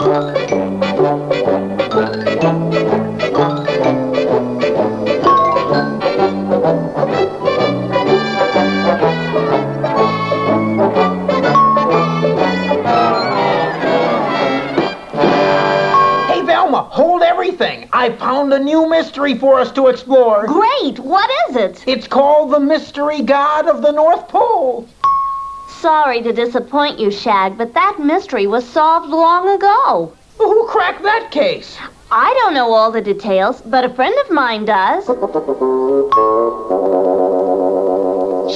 Hey, Velma, hold everything. I found a new mystery for us to explore. Great! What is it? It's called the Mystery God of the North Pole. Sorry to disappoint you, Shag, but that mystery was solved long ago. Who cracked that case? I don't know all the details, but a friend of mine does.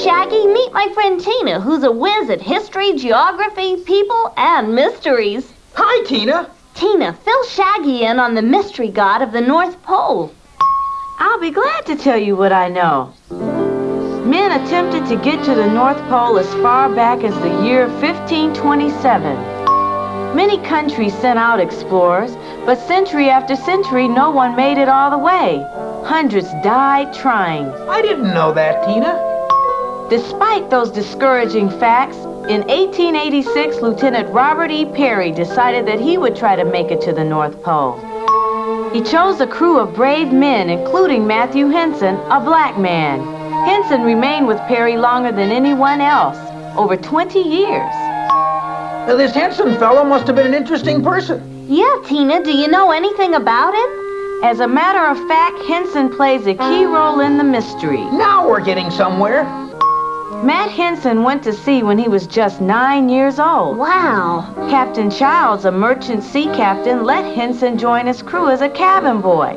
Shaggy, meet my friend Tina, who's a whiz at history, geography, people, and mysteries. Hi, Tina. Tina, fill Shaggy in on the mystery god of the North Pole. I'll be glad to tell you what I know. Men attempted to get to the North Pole as far back as the year 1527. Many countries sent out explorers, but century after century, no one made it all the way. Hundreds died trying. I didn't know that, Tina. Despite those discouraging facts, in 1886, Lieutenant Robert E. Peary decided that he would try to make it to the North Pole. He chose a crew of brave men, including Matthew Henson, a black man. Henson remained with Peary longer than anyone else, over 20 years. This Henson fellow must have been an interesting person. Yeah, Tina, do you know anything about him? As a matter of fact, Henson plays a key role in the mystery. Now we're getting somewhere. Matt Henson went to sea when he was just 9 years old. Wow. Captain Childs, a merchant sea captain, let Henson join his crew as a cabin boy.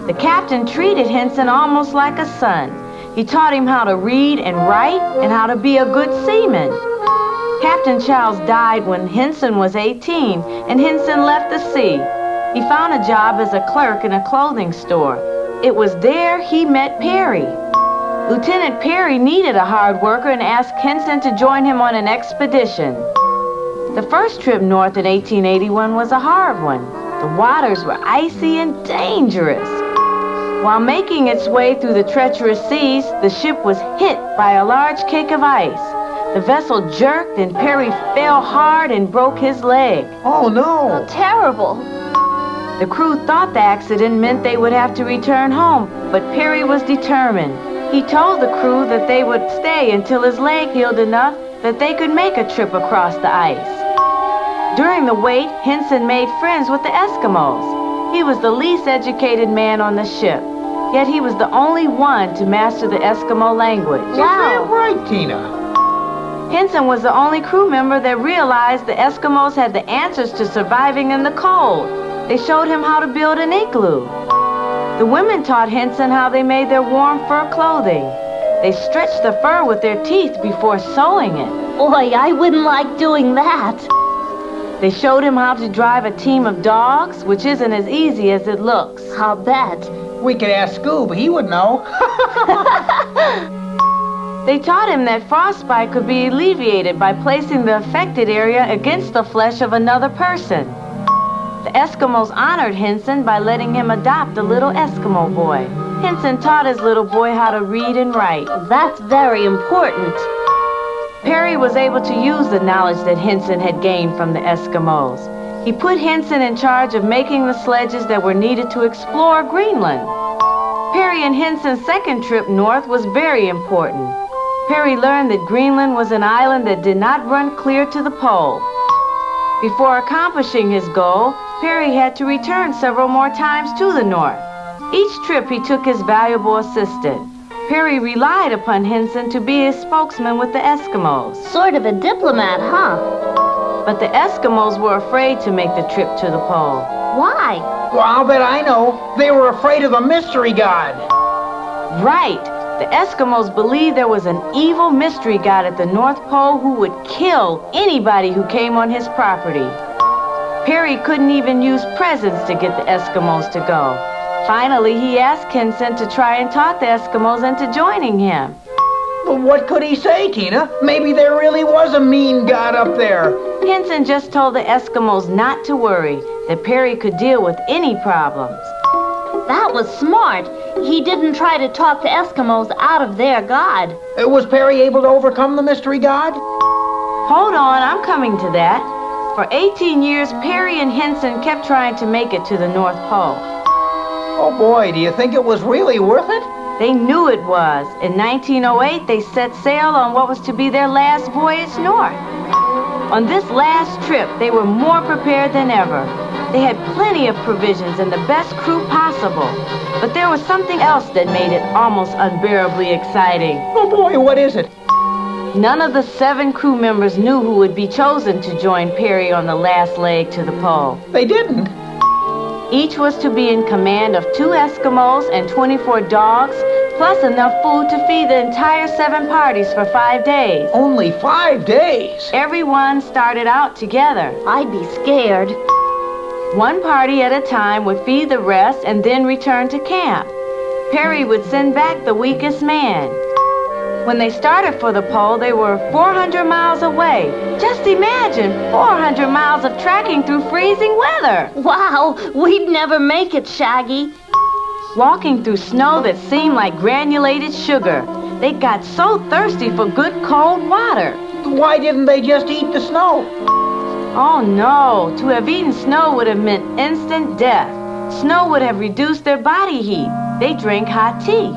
The captain treated Henson almost like a son. He taught him how to read and write and how to be a good seaman. Captain Childs died when Henson was 18, and Henson left the sea. He found a job as a clerk in a clothing store. It was there he met Peary. Lieutenant Peary needed a hard worker and asked Henson to join him on an expedition. The first trip north in 1881 was a hard one. The waters were icy and dangerous. While making its way through the treacherous seas, the ship was hit by a large cake of ice. The vessel jerked and Peary fell hard and broke his leg. Oh, no. Oh, terrible. The crew thought the accident meant they would have to return home, but Peary was determined. He told the crew that they would stay until his leg healed enough that they could make a trip across the ice. During the wait, Henson made friends with the Eskimos. He was the least educated man on the ship, yet he was the only one to master the Eskimo language. Is that right, Tina? Henson was the only crew member that realized the Eskimos had the answers to surviving in the cold. They showed him how to build an igloo. The women taught Henson how they made their warm fur clothing. They stretched the fur with their teeth before sewing it. Boy, I wouldn't like doing that. They showed him how to drive a team of dogs, which isn't as easy as it looks. I'll bet. We could ask Scoob. He would know. They taught him that frostbite could be alleviated by placing the affected area against the flesh of another person. The Eskimos honored Henson by letting him adopt a little Eskimo boy. Henson taught his little boy how to read and write. That's very important. Peary was able to use the knowledge that Henson had gained from the Eskimos. He put Henson in charge of making the sledges that were needed to explore Greenland. Peary and Henson's second trip north was very important. Peary learned that Greenland was an island that did not run clear to the pole. Before accomplishing his goal, Peary had to return several more times to the north. Each trip he took his valuable assistant. Peary relied upon Henson to be his spokesman with the Eskimos. Sort of a diplomat, huh? But the Eskimos were afraid to make the trip to the pole. Why? Well, I'll bet I know. They were afraid of the mystery god. Right. The Eskimos believed there was an evil mystery god at the North Pole who would kill anybody who came on his property. Peary couldn't even use presents to get the Eskimos to go. Finally, he asked Henson to try and talk the Eskimos into joining him. But what could he say, Tina? Maybe there really was a mean god up there. Henson just told the Eskimos not to worry, that Peary could deal with any problems. That was smart. He didn't try to talk the Eskimos out of their god. Was Peary able to overcome the mystery god? Hold on, I'm coming to that. For 18 years, Perry and Henson kept trying to make it to the North Pole. Oh boy, do you think it was really worth it? They knew it was. In 1908, they set sail on what was to be their last voyage north. On this last trip, they were more prepared than ever. They had plenty of provisions and the best crew possible. But there was something else that made it almost unbearably exciting. Oh boy, what is it? None of the 7 crew members knew who would be chosen to join Perry on the last leg to the pole. They didn't. Each was to be in command of 2 Eskimos and 24 dogs, plus enough food to feed the entire 7 parties for 5 days. Only 5 days. Everyone started out together. I'd be scared. One party at a time would feed the rest and then return to camp. Perry would send back the weakest man. When they started for the pole, they were 400 miles away. Just imagine, 400 miles of trekking through freezing weather. Wow, we'd never make it, Shaggy. Walking through snow that seemed like granulated sugar. They got so thirsty for good cold water. Why didn't they just eat the snow? Oh no, to have eaten snow would have meant instant death. Snow would have reduced their body heat. They drank hot tea.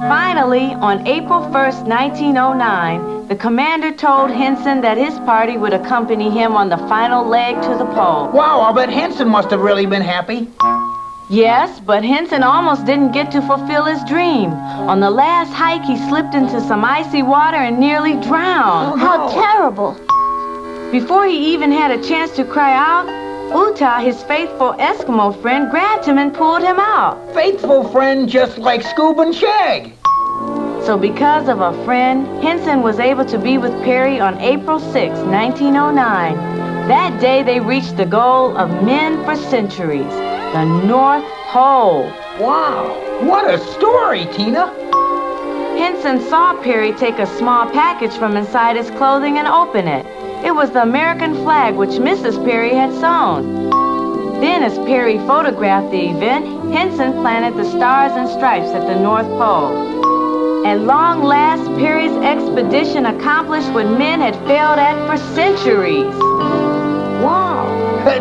Finally, on April 1st, 1909, the commander told Henson that his party would accompany him on the final leg to the pole. Wow, I'll bet Henson must have really been happy. Yes, but Henson almost didn't get to fulfill his dream. On the last hike, he slipped into some icy water and nearly drowned. Oh, How terrible. Before he even had a chance to cry out, Uta, his faithful Eskimo friend, grabbed him and pulled him out. Faithful friend just like Scoob and Shag. So because of a friend, Henson was able to be with Perry on April 6, 1909. That day they reached the goal of men for centuries, the North Pole. Wow, what a story, Tina. Henson saw Perry take a small package from inside his clothing and open it. It was the American flag which Mrs. Perry had sewn. Then, as Perry photographed the event, Henson planted the stars and stripes at the North Pole. At long last, Perry's expedition accomplished what men had failed at for centuries. Wow.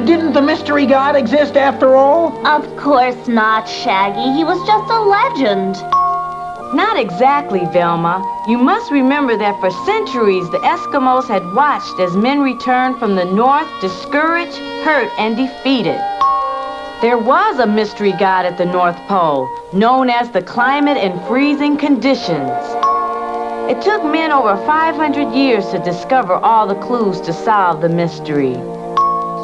Didn't the mystery god exist after all? Of course not, Shaggy. He was just a legend. Not exactly, Velma. You must remember that for centuries, the Eskimos had watched as men returned from the north, discouraged, hurt, and defeated. There was a mystery god at the North Pole, known as the climate and freezing conditions. It took men over 500 years to discover all the clues to solve the mystery.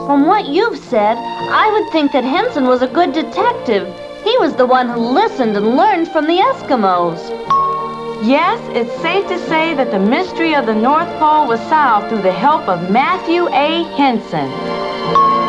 From what you've said, I would think that Henson was a good detective. He was the one who listened and learned from the Eskimos. Yes, it's safe to say that the mystery of the North Pole was solved through the help of Matthew A. Henson.